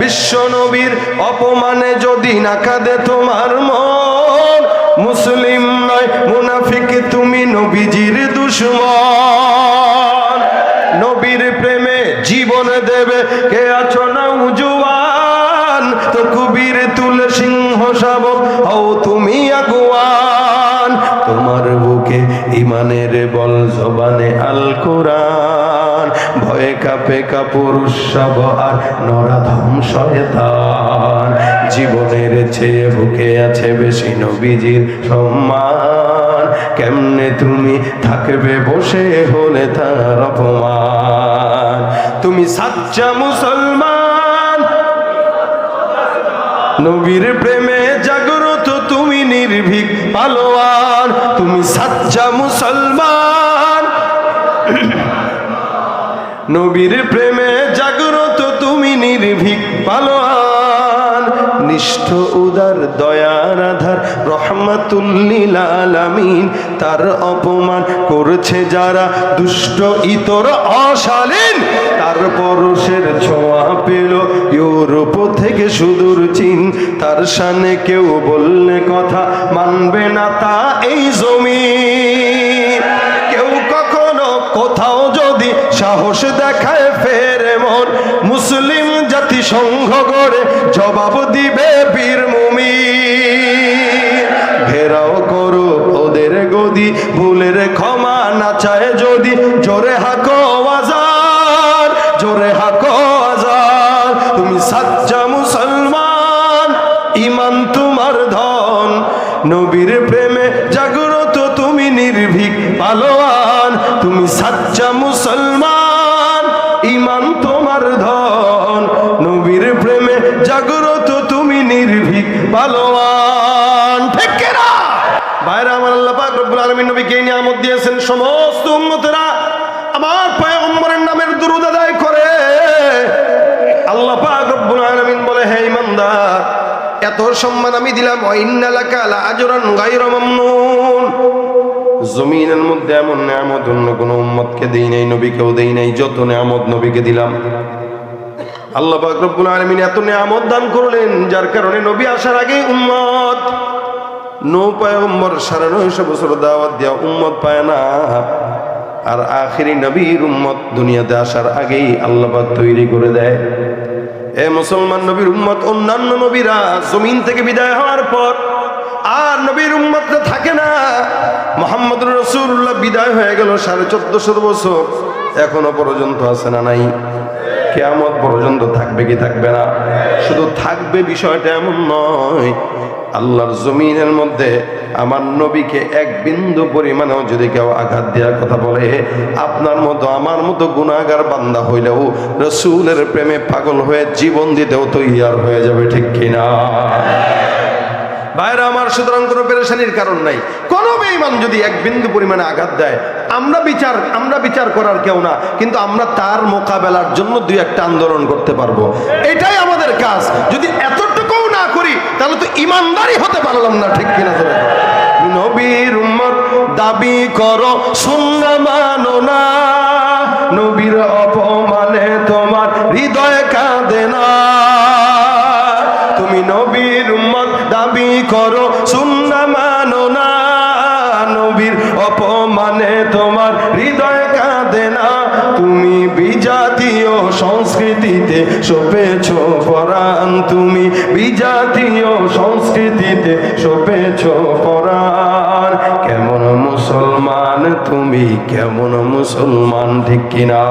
বিশ্ব নবীর অপমানে যদি না কাঁদে তোমার মন, মুসলিম নয় মুনাফিক তুমি নবীজির দুশমন। নবীর প্রেমে জীবন দেবে কে আছো না উজুয়ান, তো কুবীর তুলে সিংহ শাবক হও তুমি আগুয়ান। তোমার বুকে ইমানের বল জবানে আল কোরআন, ভয়ে কাঁপে কাপুরুষ সব আর নরাধম শয়তান। জীবনের চেয়ে বুকে আছে বেশি নবীজির সম্মান, কেমনে তুমি থাকবে বসে হলে তার অপমান। তুমি সাচ্চা মুসলমান, নবীর প্রেমে জাগ্রত তুমি নির্ভীক পালোয়ান। তুমি সাচ্চা মুসলমান, নবীর প্রেমে জাগ্রত তুমি নির্ভীক পালোয়ান। নিষ্ঠ উদার দয়ার আধার রহমাতুল্লিল আলামিন, তার অপমান করছে যারা দুষ্ট ইতর অশালীন। তার পরশের ছোঁয়া পেল ইউরোপ থেকে সুদূর চীন, তার শানে কেউ বললে কথা মানবে না তা এই জমিন। কেউ কখনো কোথাও যদি সাহস দেখায় ফেরে মন, মুসলিম জাতি সংঘ গড়ে জবাব দিবে বীর মুমিন। ঘেরাও করো ওদের গদি, ভুলের ক্ষমা না চায় যদি, জোরে হাকো আজান, জোরে হাকো আজান। তুমি সাচ্চা মুসলমান, ইমান তোমার ধন, নবীর প্রেমে জাগ্রত তুমি নির্ভীক পালোয়ান। তুমি সাচ্চা মুসলমান, ইমান তোমার ধন, নবীর প্রেমে জাগ্রত তুমি নির্ভীক পালোয়ান। ঠিক কিনা ভাইরা আমার? আল্লাহ পাক রব্বুল আলামিন নবীকে নিয়ামত দিয়েছেন, সমস্ত উম্মতেরা আমার পয়গম্বরের নামের দুরূদ আদায় করে। আল্লাহ পাক রব্বুল আলামিন বলে, হে ঈমানদার, এত সম্মান আমি দিলাম, ওয়া ইন্না লাকা লাআজরান গায়রা মামনুন। জমিনের মধ্যে এমন নিয়ামত অন্য কোন উম্মতকে দেই নাই, নবীকেও দেই নাই, যত নিয়ামত নবীকে দিলাম। আল্লাহ পাক রব্বুল আলামিন এত নিয়ামত দান করলেন, যার কারণে নবী আসার আগেই উম্মত পয়গম্বর ৯৫০ বছর দাওয়াত দেওয়া উম্মত পায় না। আর আখিরি নবীর উম্মত দুনিয়াতে আসার আগেই আল্লাহ পাক তৈরি করে দেয়। এ মুসলমান, নবীর উম্মত অন্যান্য নবীরা জমিন থেকে বিদায় হওয়ার পর আর নবীর উম্মতরা থাকে না। মুহাম্মদুর রাসূলুল্লাহ বিদায় হয়ে গেল ১৪৫০ বছর, এখনো পর্যন্ত আছে না নাই? কিয়ামত পর্যন্ত থাকবে কি থাকবে না? শুধু থাকবে বিষয়টা এমন নয়, আল্লাহর জমিনের মধ্যে আমার নবীকে এক বিন্দু পরিমাণেও যদি কেউ আঘাত দেওয়ার কথা বলে, আপনার মতো আমার মতো গুনাহগার বান্দা হইলেও রাসূলের প্রেমে পাগল হয়ে জীবন দিতেও তৈয়ার হয়ে যাবে। ঠিক কিনা ভাইরা আমার? সুতরাং কোনো পেরেশানির কারণ নাই। কোন বেঈমান যদি এক বিন্দু পরিমাণে আঘাত দেয়, আমরা বিচার করার কেউ না, কিন্তু আমরা তার মোকাবেলার জন্য দুই একটা আন্দোলন করতে পারবো, এটাই আমাদের কাজ। যদি এতটুকুও না করি তাহলে তো ইমানদারি হতে পারলাম না। ঠিক কিনা? নবীর উম্মত দাবি করো, সুন্নাহ মানো না, নবীর অপমানে তোমার হৃদয় কাঁদে না। তুমি নবীর উম্মত দাবি করো, সুন্নাহ মানো না, নবীর অপমানে তোমার হৃদয় কাঁদে না। তুমি বিজাতীয় সংস্কৃতিতে সপেছ পরাণ, তুমি বিজাতীয় সংস্কৃতিতে সপেছ পরাণ। কেমন মুসলমান তুমি, কেমন মুসলমান? ঠিক কিনা?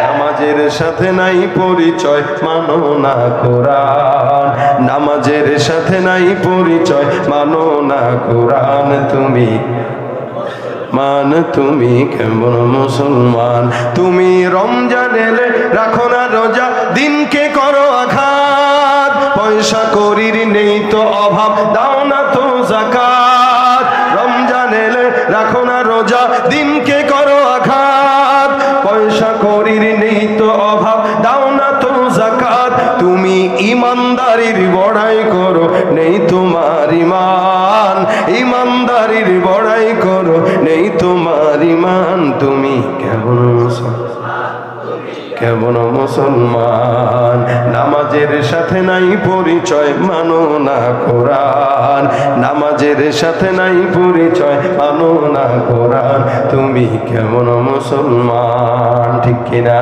নামাজের সাথে নাই পরিচয়, মানো না কোরআন, নামাজের সাথে নাই পরিচয়, মানো না কোরআন। তুমি তুমি কেমন মুসলমান? তুমি রমজান এলে রাখো না রোজা, দিনকে করো আঘাত, পয়সা করির নেই তো অভাব, দাও না তো যাকাত। রমজান এলে রাখো না রোজা, দিনকে করো আঘাত, পয়সা করির নেই তো অভাব, দাও না তো যাকাত। তুমি ইমানদারির বড়াই করো, নেই তোমার ইমান, ইমানদারির বড়াই করো, নেই তোমার ইমান। তুমি কেমন মুসলমান? কেমন মুসলমান। নামাজের সাথে নাই পরিচয়, মানো না কোরআন। নামাজের সাথে নাই পরিচয়, মানো না কোরআন। তুমি কেমন মুসলমান, ঠিক কিনা?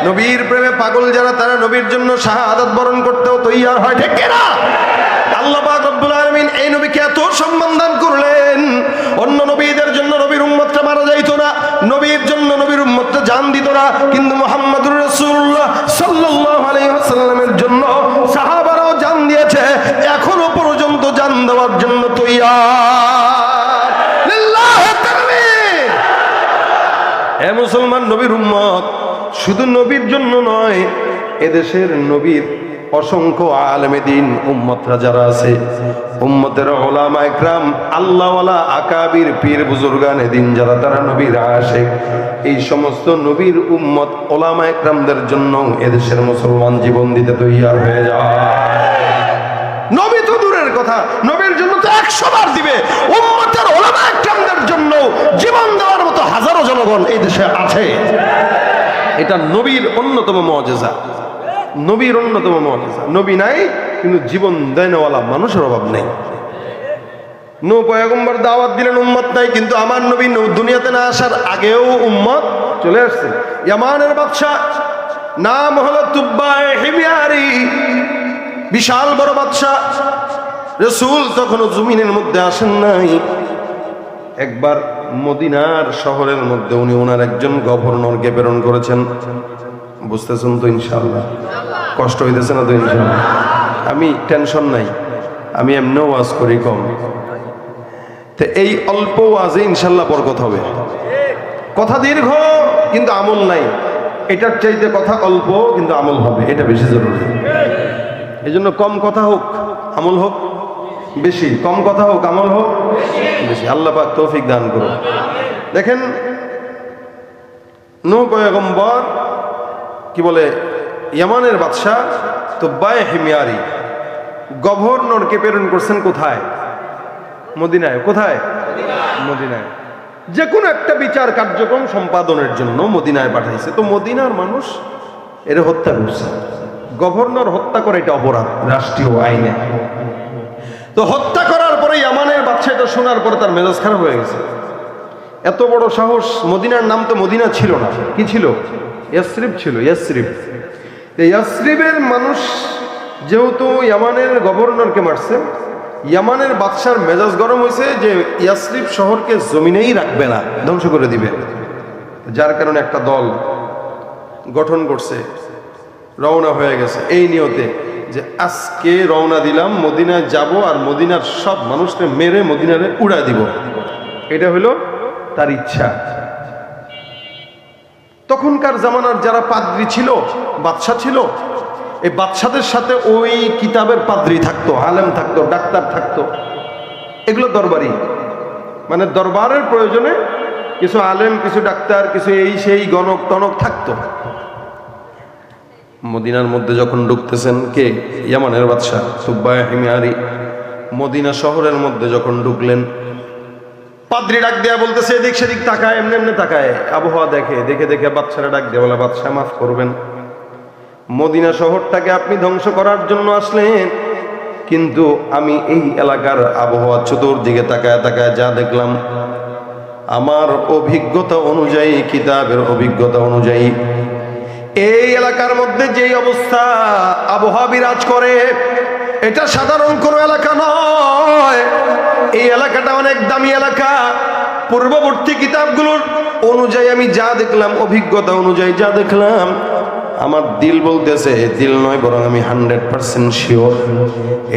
নবীর প্রেমে পাগল যারা, তারা নবীর জন্য শাহাদাত বরণ করতেও তৈয়ার হয়, ঠিক কিনা? আল্লাহ পাক রব্বুল আলামিন এই নবীকে এত সম্মান দান করলেন, অন্য নবীদের জন্য নবীর উম্মতটা মারা যাইতো না, নবীর জন্য নবীর উম্মতটা জান দিত না, কিন্তু মুহাম্মদুর রাসূলুল্লাহ সাল্লাল্লাহু আলাইহি ওয়াসাল্লামের জন্য সাহাবারাও জান দিয়েছে, এখনো পর্যন্ত জান দেওয়ার জন্য তৈয়ার। লিল্লাহি তাকবীর। হে মুসলমান, নবীর উম্মত শুধু নবীর জন্য নয়, এদেশের নবীর অসংখ্য আলেমে দ্বীন উম্মতরা যারা আছে, উম্মতের উলামা ইকরাম, আল্লাহওয়ালা আকাবির পীর বুজুর্গানে দ্বীন যারা, তারা নবীর আশিক, এই সমস্ত নবীর উম্মত উলামা ইকরামদের জন্য এদেশের মুসলমান জীবন দিতে তৈয়ার হয়ে যায়। নবী তো দূরের কথা, নবীর জন্য তো 100 বার দিবে। উম্মতের উলামা ইকরামদের জন্য জীবন দেওয়ার মতো হাজারো জনগণ এই দেশে আছে। এটা নবীর অন্যতম মুআজিজা, নবীর অন্যতম মুআজিজা। নবী নাই কিন্তু জীবন দেনওয়ালা মানুষের অভাব নেই। নূহ পয়গম্বর দাওয়াত দিলেন, উম্মত নাই, কিন্তু আমার নবী দুনিয়াতে না আসার আগেও উম্মত চলে আসছে। ইয়ামানের বাদশা, নাম হলো তুব্বায়ে হিময়ারি, বিশাল বড় বাদশা। রাসূল তখনও জমিনের মধ্যে আসেন নাই। একবার মদিনার শহরের মধ্যে উনি ওনার একজন গভর্নরকে প্রেরণ করেছেন। বুঝতেছেন তো ইনশাআল্লাহ? কষ্ট হইতেছে না তো ইনশাআল্লাহ? আমি টেনশন নাই, আমি এমনিও ওয়াজ করি কম, তো এই অল্প ওয়াজে ইনশাআল্লাহ বরকত হবে। কথা দীর্ঘ কিন্তু আমল নাই, এটার চাইতে কথা অল্প কিন্তু আমল হবে, এটা বেশি জরুরি। এই জন্য কম কথা হোক আমল হোক বেশি, কম কথা হোক আমল হোক বেশি। আল্লাহ পাক তৌফিক দান করুন। দেখেন, নূহ পয়গম্বর কি বলে, ইয়ামানের বাদশাহ তুব্বায়ে হিময়ারি গভর্নরকে প্রেরণ করছেন কোথায়? মদিনায়। কোথায়? মদিনায়। যে কোনো একটা বিচার কার্যক্রম সম্পাদনের জন্য মদিনায় পাঠাইছে। তো মদিনার মানুষ এর হত্যা করছে। গভর্নর হত্যা করে, এটা অপরাধ রাষ্ট্রীয় আইনে। তো হত্যা করার পরে ইয়ামানের বাদশা এটা শোনার পরে তার মেজাজ খারাপ হয়ে গেছে। এত বড় সাহস! মদিনার নাম তো মদিনা ছিল না, কি ছিল? ইয়াসরিব ছিল। ইয়াসরিব, ইয়াসরিবের মানুষ যেহেতু ইয়ামানের গভর্নরকে মারছে, ইয়ামানের বাদশার মেজাজ গরম হয়েছে যে ইয়াসরিব শহরকে জমিনেই রাখবে না, ধ্বংস করে দিবে। যার কারণে একটা দল গঠন করছে, রওনা হয়ে গেছে এই নিয়তে যে আজকে রওনা দিলাম, মদিনায় যাব আর মদিনার সব মানুষকে মেরে মদিনারে উড়া দিব। এটা হলো তার ইচ্ছা। তখনকার জামানার যারা পাদ্রী ছিল, বাদশা ছিল, এই বাদশাদের সাথে ওই কিতাবের পাদ্রী থাকতো, আলেম থাকতো, ডাক্তার থাকতো। এগুলো দরবারি, মানে দরবারের প্রয়োজনে কিছু আলেম, কিছু ডাক্তার, কিছু এই সেই গণক টনক থাকতো। মদিনার মধ্যে যখন ঢুকতেছেন কে? ইয়ামানের বাদশা তুব্বায়ে হিময়ারি। মদিনা শহরের মধ্যে যখন ঢুকলেন, পাদ্রী ডাক দেয়া বলতেছে, এদিক সেদিক তাকায়, এমনি এমনি তাকায়, আবহাওয়া দেখে দেখে দেখে বাদশারা ডাক দেয়া বলে, বাদশা মাফ করবেন, মদিনা শহরটাকে আপনি ধ্বংস করার জন্য আসলেন, কিন্তু আমি এই এলাকার আবহাওয়া চতুর্দিকে তাকায় তাকায় যা দেখলাম, আমার অভিজ্ঞতা অনুযায়ী, কিতাবের অভিজ্ঞতা অনুযায়ী, এই এলাকার মধ্যে যেই অবস্থা আবহাওয়া বিরাজ করে, এটা সাধারণ কোনো এলাকা নয়। এই এলাকাটা অনেক দামি এলাকা। পূর্ববর্তী কিতাবগুলোর অনুযায়ী আমি যা দেখলাম, অভিজ্ঞতা অনুযায়ী যা দেখলাম, আমার দিল বলতেছে, দিল নয় বরং আমি 100% শিওর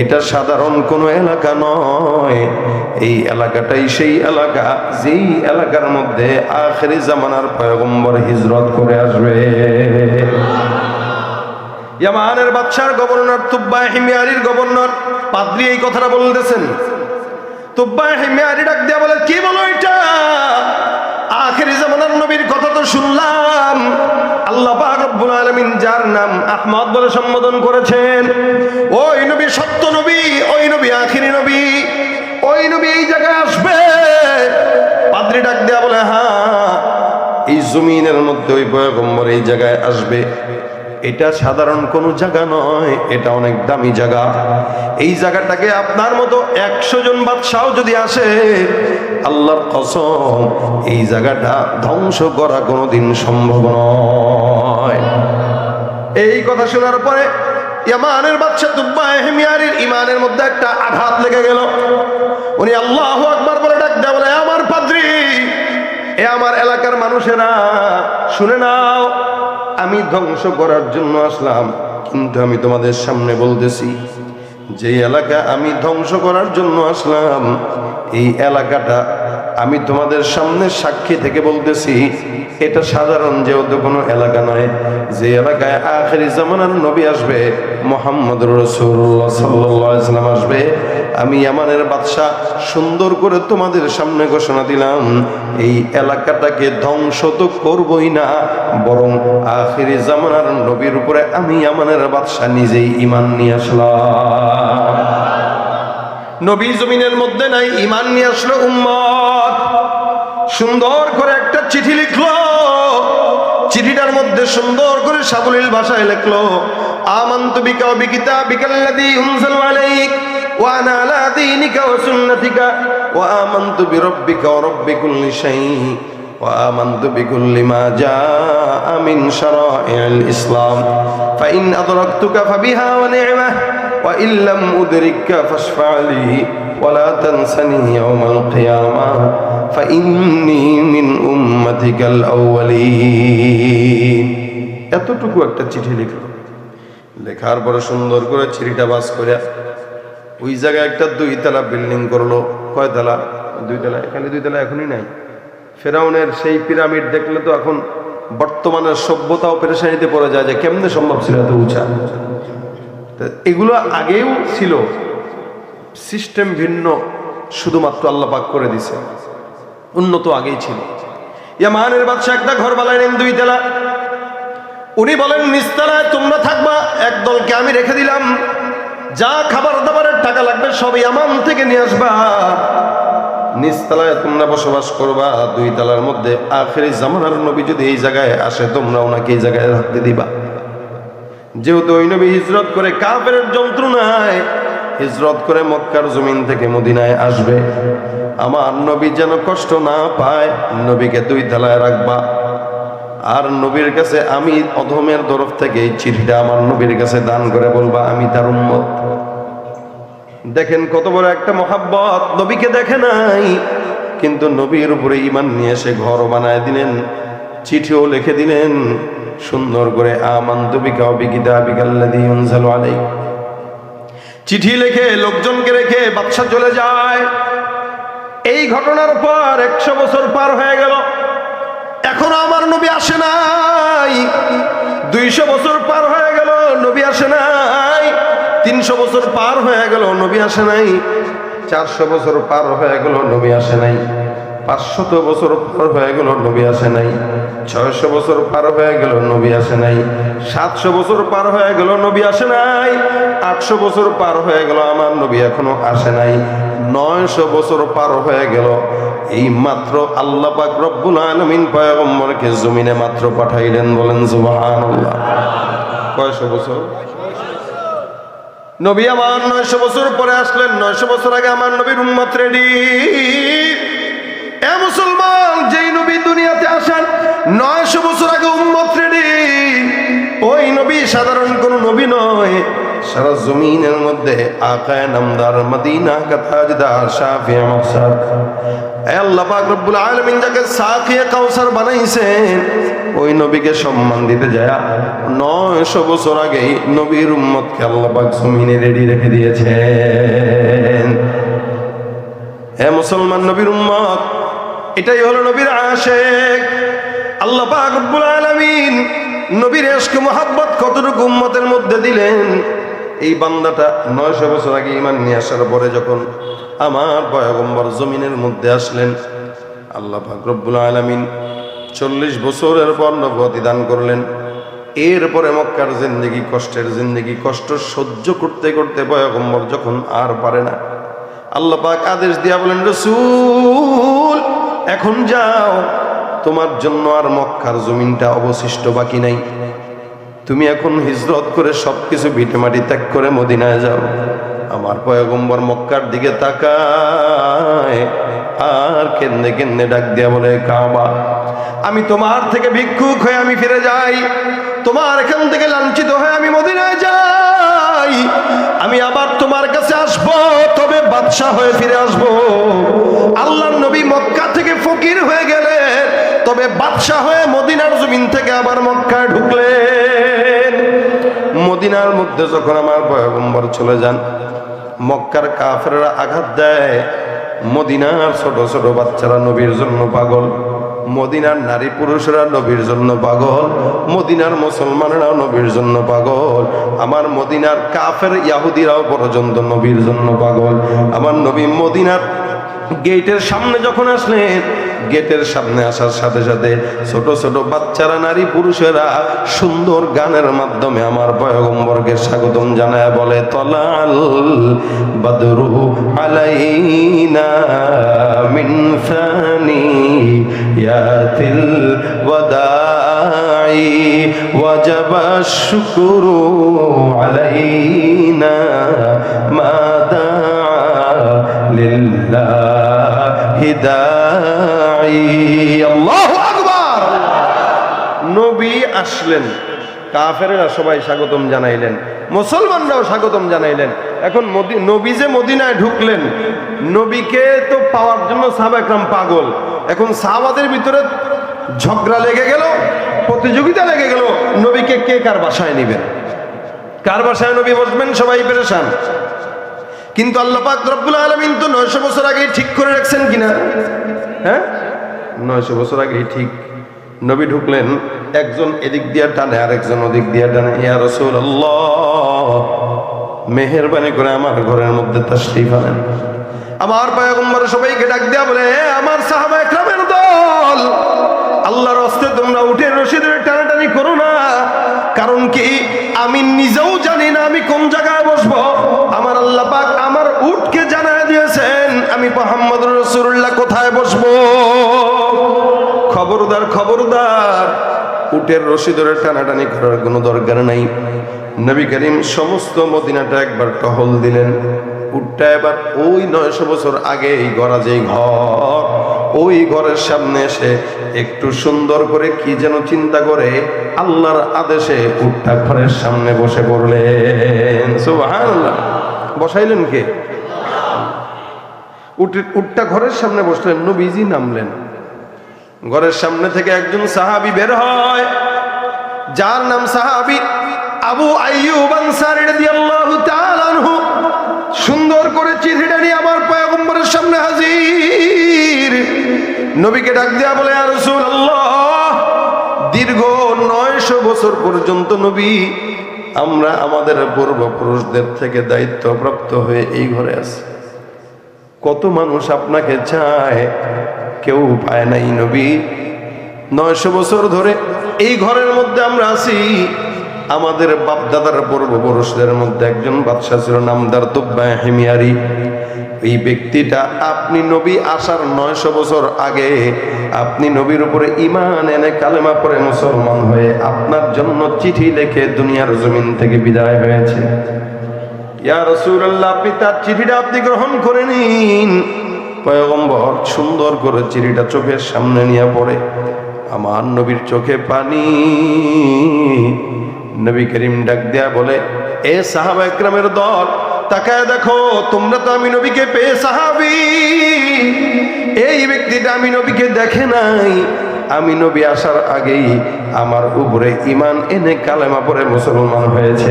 এটা সাধারণ কোনো এলাকা নয়। এই এলাকাটাই সেই এলাকা যেই এলাকার মধ্যে আখিরি জামানার পয়গম্বর হিজরত করে আসবে। ইয়ামানের বাদশার গভর্নর তুব্বায়ে হিময়ারির গভর্নর পাদ্রী এই কথাটা বলতেছেন। তুব্বায়ে হিময়ারি ডাক দিয়া বলে, কি বলো এটা? আখিরি জামানার নবীর কথা তো শুনলাম, আল্লাহ পাক রব্বুল আলামিন যার নাম আহমদ বলে সম্বোধন করেছেন, ওই নবী সত্য নবী, ওই নবী আখিরি নবী, ওই নবী এই জায়গায় আসবে। পাদ্রী ডাক দেয়া বলে, হ্যাঁ, এই জমিনের মধ্যে ওই পয়গম্বর এই জায়গায় আসবে। এটা সাধারণ কোনো জায়গা নয়, এটা অনেক দামি জায়গা। এই জায়গাটাকে আপনার মতো 100 জন বাদশাও যদি আসে, আল্লাহর কসম এই জায়গাটা ধ্বংস করা কোনোদিন সম্ভব নয়। এই কথা শোনার পরে ইয়ামানের বাদশা তুব্বায়ে হিময়ারির ইমানের মধ্যে একটা আঘাত লেগে গেল। উনি আল্লাহু আকবার বলে ডাক দেয়া বলে, আমার পাদ্রী, এ আমার এলাকার মানুষেরা শুনে নাও, আমি ধ্বংস করার জন্য আসলাম, কিন্তু আমি তোমাদের সামনে বলতেছি যে এলাকা আমি ধ্বংস করার জন্য আসলাম, এই এলাকাটা আমি তোমাদের সামনে সাক্ষী থেকে বলতেছি, এটা সাধারণ যেহেতু কোনো এলাকা নয়, যে এলাকায় আখিরি জামানার নবী আসবে, মুহাম্মদুর রাসূলুল্লাহ সাল্লাল্লাহু আলাইহি ওয়াসাল্লাম আসবে, আমি ইয়ামানের বাদশা সুন্দর করে তোমাদের সামনে ঘোষণা দিলাম, এই এলাকাটাকে ধ্বংস তো করবই না, বরং আখিরি জামানার নবীর উপরে আমি ইয়ামানের বাদশা নিজেই ঈমান নিয়ে আসলাম। নবী জমিনের মধ্যে নাই, ঈমান নিয়ে আসলো উম্মত। সুন্দর করে একটা চিঠি লিখলো, চিঠিটার মধ্যে সুন্দর করে সাবলীল ভাষায় লিখলো, আমানতু বিকা ওয়া বিকিতাবিকাল্লাযী উনজিলা আলাইক ওয়া আনা আলা দীনিকা ওয়া সুন্নাতিকা ওয়া আমানতু বিরাব্বিকা ওয়া রাব্বি কুল্লি শাই ওয়া আমানতু বিকুল্লি মা জাআ মিন শারাইল ইসলাম ফাইন আদরাকতুকা ফাবিহা ওয়া নি'মাহ ওয়া ইল্লাম উদরিককা ফাশফা' লি ওয়া লা তানসানি ইয়াওমাল কিয়ামাহ ফাইন্নী মিন উম্মাতিকাল আউয়ালিন। এতটুকু একটা চিঠি লিখলো। লেখার পরে সুন্দর করে চিঠিটা বাস করে ওই জায়গায় একটা 2 তলা বিল্ডিং করলো। কয় তলা? 2 তলা। এখানে 2 তলা এখনই নাই। ফেরাউনের সেই পিরামিড দেখলে তো এখন বর্তমানের সভ্যতাও পেরেশানিতে পড়ে যায় যে কেমনে সম্ভব ছিল এত উঁচা। এগুলো আগেও ছিল, সিস্টেম ভিন্ন, শুধুমাত্র আল্লাহ পাক করে দিছে, উন্নত আগেই ছিল। ইয়ামানের বাদশা একটা ঘর বানাইলেন 2 তলা। উনি বলেন নিচতলায় তোমরা থাকবা, এক দলকে আমি রেখে দিলাম, যা খাবার দাবারের টাকা লাগবে সব ইয়ামান থেকে নিয়ে আসবা, নিচতলায় তোমরা বসবাস করবা। 2 তলার মধ্যে আখিরি জামানার নবী যদি এই জায়গায় আসে, তোমরা ওনাকে এই জায়গায় রাখতে দিবা। যেহেতু ওই নবী হিজরত করে কাফেরের যন্ত্রণায় হিজরত করে মক্কার জমিন থেকে মদিনায় আসবে, আমার নবী যেন কষ্ট না পায়, নবীকে 2 তলায় রাখবা। আর নবীর কাছে আমি অধমের তরফ থেকে এই চিঠিটা আমার নবীর কাছে দান করে বলবা আমি তার উম্মত। দেখেন কত বড় একটা মহাব্বত। নবীকে দেখে নাই, কিন্তু নবীর উপরে ঈমান নিয়ে এসে ঘর বানায় দিলেন, চিঠিও লিখে দিলেন সুন্দর করে, আমানতু বিকা ওয়া বিকিতাবিকাল্লাযী উনজিলা আলাইক। চিঠি লিখে লোকজনকে রেখে বাদশা চলে যায়। এই ঘটনার পর 100 বছর পার হয়ে গেল, এখনো আমার নবী আসে নাই। 200 বছর পার হয়ে গেল, নবী আসে নাই। 300 বছর পার হয়ে গেল, নবী আসে নাই। 400 বছর পার হয়ে গেল, নবী আসে নাই। 500 বছর পার হয়ে গেল, নবী আসে নাই। 600 বছর পার হয়ে গেল, নবী আসে নাই। 700 বছর পার হয়ে গেল, নবী আসে নাই। 800 বছর পার হয়ে গেল, আমার নবী এখনো আসে নাই। 900 বছর পার হয়ে গেল, এই মাত্র আল্লাহ পাক রব্বুল আলামিন পয়গম্বরকে জমিনে মাত্র পাঠাইলেন। বলেন সুবহানাল্লাহ। কয়শো বছর? নবী আমার 900 বছর পরে আসলেন। 900 বছর আগে আমার নবীর উম্মত রেডি। এ মুসলমান, যেই নবী দুনিয়াতে আসেন 900 বছর আগে উম্মত রেডি। ওই নবী সাধারণ কোন নবী নয়, সারা জমিনের মধ্যে আকায়ে নামদার, মদিনা কা তাজদার, শাফিয়ে মাহশার, আল্লাহ পাক রব্বুল আলামিন যাকে সাকিয়ে কাউসার বানাইছেন, ওই নবীকে সম্মান দিতে যায় 900 বছর আগেই নবীর উম্মতকে আল্লাহ পাক জমিনে রেডি রেখে দিয়েছেন। হে মুসলমান, নবীর উম্মত, এটাই হলো নবীর আশিক। আল্লাহ পাক রব্বুল আলামিন নবীর ইশক মুহাব্বত কতটুকু উম্মতের মধ্যে দিলেন। এই বান্দাটা 900 বছর আগে ঈমান নিয়ে আসার পরে যখন আমার পয়গম্বর জমিনের মধ্যে আসলেন, আল্লাহ পাক রব্বুল আলামিন 40 বছরের পর নবুয়তি দান করলেন। এরপরে মক্কার জিন্দেগি কষ্টের জিন্দেগি, কষ্ট সহ্য করতে করতে পয়গম্বর যখন আর পারে না, আল্লাহ পাক আদেশ দিয়া বলেন, রাসূল এখন যাও, তোমার জন্য আর মক্কার জমিনটা অবশিষ্ট বাকি নাই। তুমি এখন হিজরত করে সবকিছু ভিটেমাটি ত্যাগ করে মদিনায় যাও। আমার পয়গম্বর মক্কার দিকে তাকায় আর কেন্দে কেন্দে ডাক দিয়া বলে, কাবা, আমি তোমার থেকে ভিক্ষুক হয়ে আমি ফিরে যাই, তোমার এখান থেকে লাঞ্ছিত হয়ে আমি মদিনায় যাই, আমি আবার তোমার কাছে আসব, তবে বাদশা হয়ে ফিরে আসব। আল্লাহর নবী মক্কা থেকে ফকির হয়ে গেলেন, তবে বাদশা হয়ে মদিনার জমিন থেকে আবার মক্কায় ঢুকলেন। মদিনার মধ্যে যখন আমার পয়গম্বর চলে যান, মক্কার কাফেররা আঘাত দেয়। মদিনার ছোট ছোট বাচ্চারা নবীর জন্য পাগল, মদিনার নারী পুরুষরা নবীর জন্য পাগল, মদিনার মুসলমানরাও নবীর জন্য পাগল, আমার মদিনার কাফের ইহুদিরাও পর্যন্ত নবীর জন্য পাগল। আমার নবী মদিনার গেটের সামনে যখন আসলেন, গেটের সামনে আসার সাথে সাথে ছোট ছোট বাচ্চারা, নারী পুরুষেরা সুন্দর গানের মাধ্যমে আমার পয়গম্বরকে স্বাগতম জানায় বলে, তলাল বদরু আলাইনা মিন সানিয়াতিল ওয়াদাই ওয়াজাবা শুকরু আলাইনা মা লিল্লাহি দাঈ। আল্লাহু আকবার। নবী আসলেন, কাফেররা সবাই স্বাগতম জানাইলেন, মুসলমানরাও স্বাগতম জানাইলেন। এখন নবী যে মদিনায় ঢুকলেন, নবীকে তো পাওয়ার জন্য সাহাবা একরাম পাগল। এখন সাহাবাদের ভিতরে ঝগড়া লেগে গেল, প্রতিযোগিতা লেগে গেল, নবীকে কে কার বাসায় নেবেন, কার বাসায় নবী বসবেন, সবাই পেরেশান। কিন্তু আল্লাহ পাক রব্বুল আলামিন তো 900 বছর আগেই ঠিক করে রাখছেন কিনা? হ্যাঁ, 900 বছর আগেই ঠিক। নবী ঢুকলেন, একজন এদিক দিয়া টানে আর একজন ওদিক দিয়া টানে। ইয়া রাসূলুল্লাহ, মেহেরবানি করে আমার ঘরের মধ্যে তাশরীফ আনেন। আমার পয়গম্বর সবাইকে ডাক দিয়া বলে, আমার সাহাবা একরামের দল, আল্লাহর রাস্তে তোমরা উটের রশি ধরে টানাটানি করো না। কারণ কি, আমি নিজেও জানি না আমি কোন জায়গায় বসবো। আমার আল্লাহ পাক আমার উটকে জানায় দিয়েছেন আমি মুহাম্মদুর রাসূলুল্লাহ কোথায় বসবো। খবরদার খবরদার, উটের রশি ধরে টানাটানি করার কোনো দরকার নাই। নবী করিম সমস্ত মদিনাটা একবার টহল দিলেন। উটটা এবার ওই 900 বছর আগে এই গড়া যেই ঘর, ওই ঘরের সামনে এসে একটু সুন্দর করে কি যেন চিন্তা করে আল্লাহর আদেশে উটটা ঘরের সামনে বসে পড়লেন। সুবহানাল্লাহ। বসাইলেন কে? উটটা ঘরের সামনে বসলেন, নবীজি নামলেন। ঘরের সামনে থেকে একজন সাহাবী বের হয়, যার নাম সাহাবী আবু আইয়ুব আনসারী রাদিয়াল্লাহু তাআলা আনহু। সুন্দর করে চিঠিটা নিয়ে আমার পয়গম্বরের সামনে হাজির। নবীকে ডাক দেয়া বলে, ইয়া রাসূলুল্লাহ, দীর্ঘ 900 বছর পর্যন্ত নবী আমরা আমাদের পূর্বপুরুষদের থেকে দায়িত্বপ্রাপ্ত হয়ে এই ঘরে আছি। কত মানুষ আপনাকে চায়, কেউ পায় নাই নবী। 900 বছর ধরে এই ঘরের মধ্যে আমরা আছি। আমাদের বাপদাদার পূর্বপুরুষদের মধ্যে একজন বাদশা ছিল, নামদার তুব্বা হিমিয়ারি। এই ব্যক্তিটা আপনি নবী আসার 900 বছর আগে আপনি নবীর উপরে ঈমান এনে কালেমা পড়ে মুসলমান হয়ে আপনার জন্য চিঠি লিখে দুনিয়ার জমিন থেকে বিদায় হয়েছে। ইয়া রাসূলুল্লাহ, আপনি তার চিঠিটা আপনি গ্রহণ করে নিন। পয়গম্বর সুন্দর করে চিঠিটা চোখের সামনে নিয়ে পড়ে। আমার নবীর চোখে পানি। নবী করিম ডাক দেয়া বলে, এ সাহাবা একরামের দল, তাকায় দেখো, তোমরা তো আমি নবীকে পেয়ে সাহাবী। এই ব্যক্তিটা আমি নবীকে দেখে নাই। আমি নবী আসার আগেই আমার উপরে ঈমান এনে কালেমা পড়ে মুসলমান হয়েছে।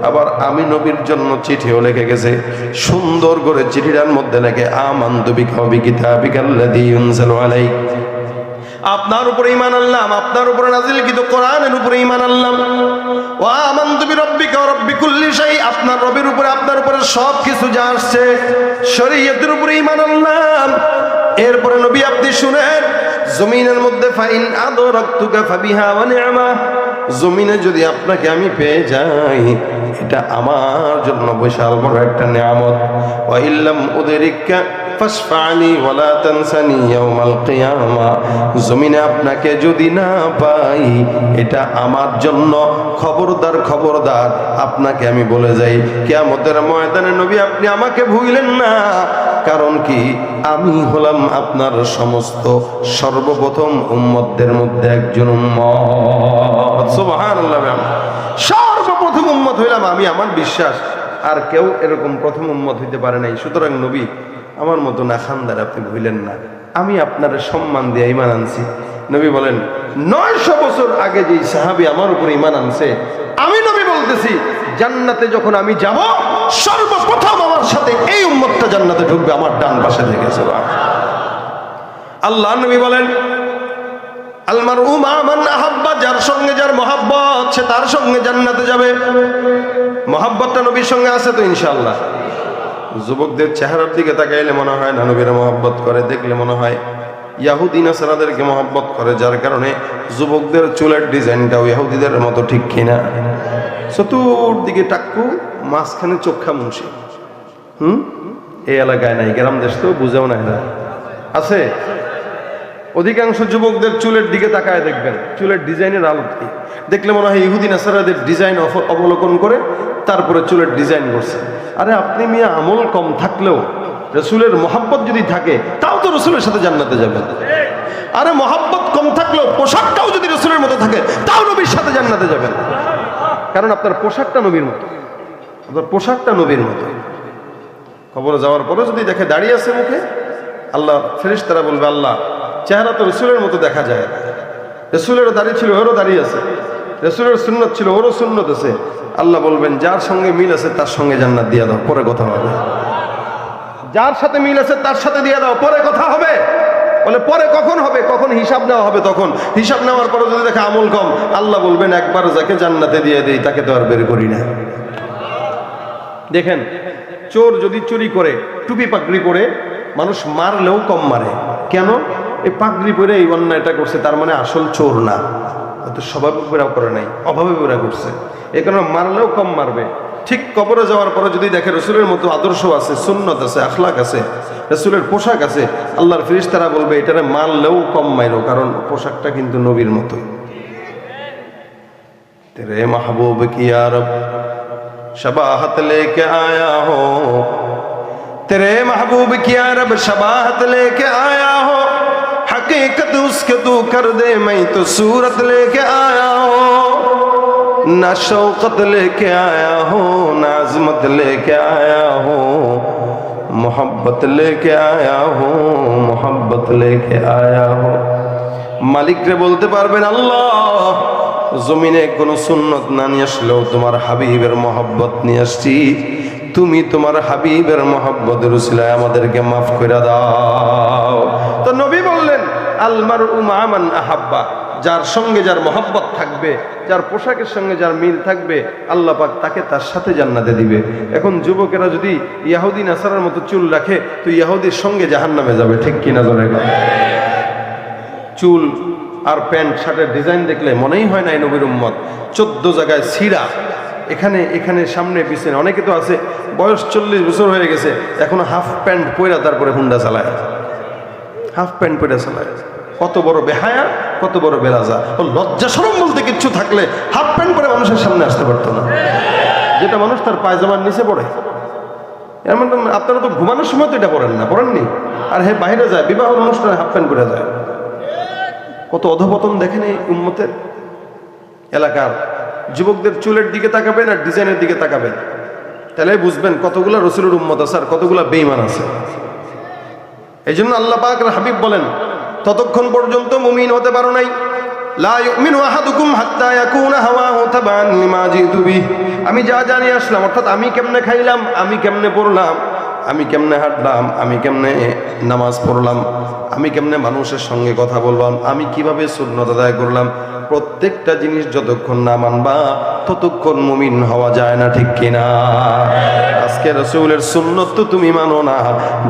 আবার আমি নবীর জন্য চিঠিও লিখে গেছে। সুন্দর করে চিঠিটার মধ্যে লেখে, আমানতু বিকা ওয়া বিকিতাবিকাল্লাযী ইউনজালু আলাইক। আপনার উপরে ঈমান আনলাম, আপনার উপরে নাযিলকৃত কোরআনের উপরে ঈমান আনলাম। ওয়া আমানতু বিরাব্বিকা ওয়া রাব্বি কুল্লি শাই, আপনার রবের উপরে, আপনার উপরে সব কিছু যা আসছে শরীয়তের উপরে ঈমান আনলাম। এরপরে নবী আপনি শুনেন, জমিনের মধ্যে ফাইন আদরাকতুকা ফাবিহা ওয়া নি'মা, জমিনে যদি আপনাকে আমি পেয়ে যাই, এটা আমার জন্য বিশাল বড় একটা নিয়ামত। ওয়া ইল্লাম উদরিকা ফাশফানি ওয়ালা তানসানি ইয়াউমাল কিয়ামা, জমিনে আপনাকে যদি না পাই এটা আমার জন্য খবরদার খবরদার আপনাকে আমি বলে যাই কিয়ামতের ময়দানে নবী আপনি আমাকে ভুললেন না। কারণ কি, আমি হলাম আপনার সমস্ত সর্বপ্রথম উম্মতদের মধ্যে একজন উম্মত। সুবহানাল্লাহ। সর্বপ্রথম উম্মত হইলাম আমি, আমার বিশ্বাস আর কেউ এরকম প্রথম উম্মত হইতে পারে নাই। সুতরাং নবী আমার মতো না খানদার আপনি ভুলেন না, আমি আপনার সম্মান দিয়ে ঈমান আনছি। নবী বলেন 900 বছর আগে যেই সাহাবী আমার উপর ঈমান আনছে, আমি নবী বলতেছি জান্নাতে যখন আমি যাব সর্বপ্রথম আমার সাথে এই উম্মতটা জান্নাতে ঢুকবে আমার ডান পাশে থেকে। আল্লাহ নবী বলেন আল মারউ মা মান আহাব্বা, যার সঙ্গে যার মহব্বত সে তার সঙ্গে জান্নাতে যাবে। মহব্বতটা নবীর সঙ্গে আছে তো ইনশাআল্লাহ। যুবকদের চেহারার দিকে তাকাইলে মনে হয় না নবীরা মহব্বত করে, দেখলে মনে হয় ইহুদি নাসারাদেরকে মহব্বত করে, যার কারণে যুবকদের চুলের ডিজাইনটাও ইহুদিদের মতো, ঠিক কিনা? চতুর্দিকে টাক্কু, মাঝখানে চোখা মুন্সি। এই এলাকায় নাই, গ্রাম দেশ তো বুঝেও না, এরা আছে। অধিকাংশ যুবকদের চুলের দিকে তাকায় দেখবেন, চুলের ডিজাইনের আলো দেখলে মনে হয় ইহুদি নাসারাদের ডিজাইন অবলোকন করে তারপরে চুলের ডিজাইন করছে। আরে আপনি মিয়া আমল কম থাকলেও রসুলের মহাব্বত যদি থাকে তাও তো রসুলের সাথে জান্নাতে যাবেন। আরে মহাব্বত কম থাকলেও পোশাকটাও যদি রসুলের মতো থাকে তাও নবীর সাথে জান্নাতে যাবেন, কারণ আপনার পোশাকটা নবীর মতো, আপনার পোশাকটা নবীর মতো। কবরে যাওয়ার পরে যদি দেখে দাঁড়িয়ে আছে মুখে, আল্লাহ ফেরেশতারা বলবে আল্লাহ চেহারা তো রসুলের মতো দেখা যায়, রসুলেরও দাঁড়িয়ে ছিল ওরও দাঁড়িয়ে আছে, রসুলের সুন্নত ছিল ওরও সুন্নত আছে। আল্লাহ বলবেন যার সঙ্গে মিল আছে তার সঙ্গে জান্নাত দিয়ে দাও, পরে কথা হবে। যার সাথে মিল আছে তার সাথে দিয়ে দাও, পরে কথা হবে। বলে পরে কখন হবে? কখন হিসাব নেওয়া হবে তখন। হিসাব নেওয়ার পরে যদি দেখে আমল কম, আল্লাহ বলবেন একবার যাকে জান্নাতে দিয়ে দেই তাকে তো আর বের করি না। দেখেন চোর যদি চুরি করে টুপি পাগড়ি পরে মানুষ মারলেও কম মারে, কেন? এই পাগড়ি পরে এই অন্যায়টা করছে, তার মানে আসল চোর না, হয়তো স্বভাবে বেরাও করে নাই, অভাবে বেরা করছে, এই কারণে মারলেও কম মারবে। ঠিক কবরে যাওয়ার পরে যদি দেখে রসুলের মতো আদর্শ আছে, সুন্নত আছে, আখলাক আছে, রসুলের পোশাক আছে, আল্লাহর ফেরেশতারা বলবে এটারে মারলেও কম মাইরো, কারণ পোশাকটা কিন্তু নবীর মতো। তেরে মাহবুব কি ইয়া রব शबाहत लेके आया हो, तेरे महबूब की रब शबाहत लेके आया हो, हकीकत उसके तू कर दे, मैं तो सूरत लेके आया हो, ना शौकत लेके आया हो, ना अजमत लेके आया हो, मोहब्बत लेके आया हो, मोहब्बत लेके आया हो। मालिक रे बोलते पारबेन আল্লাহ জমিনে কোনো সুন্নত না নিয়ে আসলেও তোমার হাবিবের মহব্বত নিয়ে আসছি, তুমি তোমার হাবিবের মহব্বতের উসিলায় আমাদেরকে মাফ করে দাও। তো নবী বললেন আল মারউ মা মান আহাব্বা, যার সঙ্গে যার মহব্বত থাকবে, যার পোশাকের সঙ্গে যার মিল থাকবে, আল্লাহ পাক তাকে তার সাথে জান্নাতে দিবে। এখন যুবকেরা যদি ইহুদি নাসারার মতো চুল রাখে তো ইহুদির সঙ্গে জাহান্নামে যাবে, ঠিক কিনা? জোরে বলেন। চুল আর প্যান্ট শার্টের ডিজাইন দেখলে মনেই হয় না এই নবীর উম্মত। 14 জায়গায় ছিঁড়া, এখানে এখানে সামনে পিছনে, অনেকে তো আছে বয়স 40 বছর হয়ে গেছে এখনো হাফ প্যান্ট পরে তারপরে হুন্ডা চালায়, হাফ প্যান্ট পরে চালায়। কত বড় বেহায়া, কত বড় বেলাজা। ও লজ্জা শরম বলতে কিচ্ছু থাকলে হাফ প্যান্ট পরে মানুষের সামনে আসতে পারতো না, যেটা মানুষ তার পায়জামার নিচে পড়ে। এমন আপনারা তো ঘুমানোর সময় তো এটা পড়েন না, পড়েননি? আর হে বাইরে যায় বিবাহ অনুষ্ঠানে হাফ প্যান্ট পরে যায়। কত অধপতন দেখেন এই উম্মতের। এলাকার যুবকদের চুলের দিকে তাকাবেন আর ডিজাইনের দিকে তাকাবেন, তাহলে বুঝবেন কতগুলা রসুলের উম্মত আছে আর কতগুলা বেঈমান আছে। এই জন্য আল্লাহ পাক হাবিব বলেন ততক্ষণ পর্যন্ত মুমিন হতে পারো নাই, লা ইউমিনু আহাদুকুম হাত্তা ইয়াকুনা হাওয়াহু তাবান লিমা জিতু বিহি। আমি যা জানি আসলাম, অর্থাৎ আমি কেমনে খাইলাম, আমি কেমনে পড়লাম, আমি কেমনে হাঁটলাম, আমি কেমনে নামাজ পড়লাম, আমি কেমনে মানুষের সঙ্গে কথা বলবাম, আমি কিভাবে সুন্নত আদায় করলাম, প্রত্যেকটা জিনিস যতক্ষণ না মানবা ততক্ষণ মুমিন হওয়া যায় না, ঠিক কিনা? আজকে রাসূলের সুন্নত তো তুমি মানো না,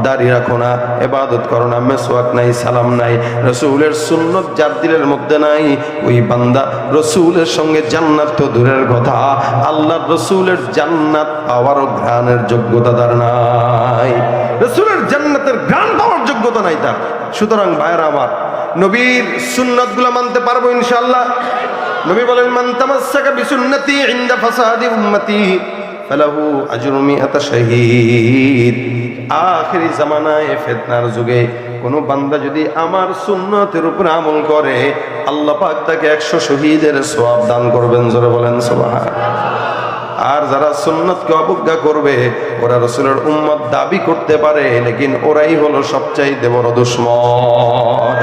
দাড়ি রাখো না, ইবাদত করো না, মেসওয়াক নাই, সালাম নাই, রাসূলের সুন্নত যার দিলের মধ্যে নাই, ওই বান্দা রাসূলের সঙ্গে জান্নাত তো দূরের কথা, আল্লাহর রাসূলের জান্নাত পাওয়ারও ঘ্রাণের যোগ্যতা তার নাই। রাসূলের জান্নাতের ঘ্রাণ পাওয়ার যোগ্যতা নাই তার। সুতরাং ভাইরা আমার, নবীর সুন্নাতগুলো মানতে পারবো ইনশাআল্লাহ। নবী বলেন, মান তামাসসাকা বিসুন্নতি ইনদা ফাসাদি উম্মতি ফালাহু আজরু মিআতা শাহীদ। আখিরি জামানায় ফিতনার যুগে কোন বান্দা যদি আমার সুন্নতের উপর আমল করে, আল্লাহ পাক তাকে 100 শহীদের সওয়াব দান করবেন। জোরে বলেন সুবহানাল্লাহ। আর যারা সুন্নতকে অবজ্ঞা করবে, ওরা রাসূলের উম্মত দাবি করতে পারে, লেকিন ওরাই হলো সবচাইতে বড় দুশমন।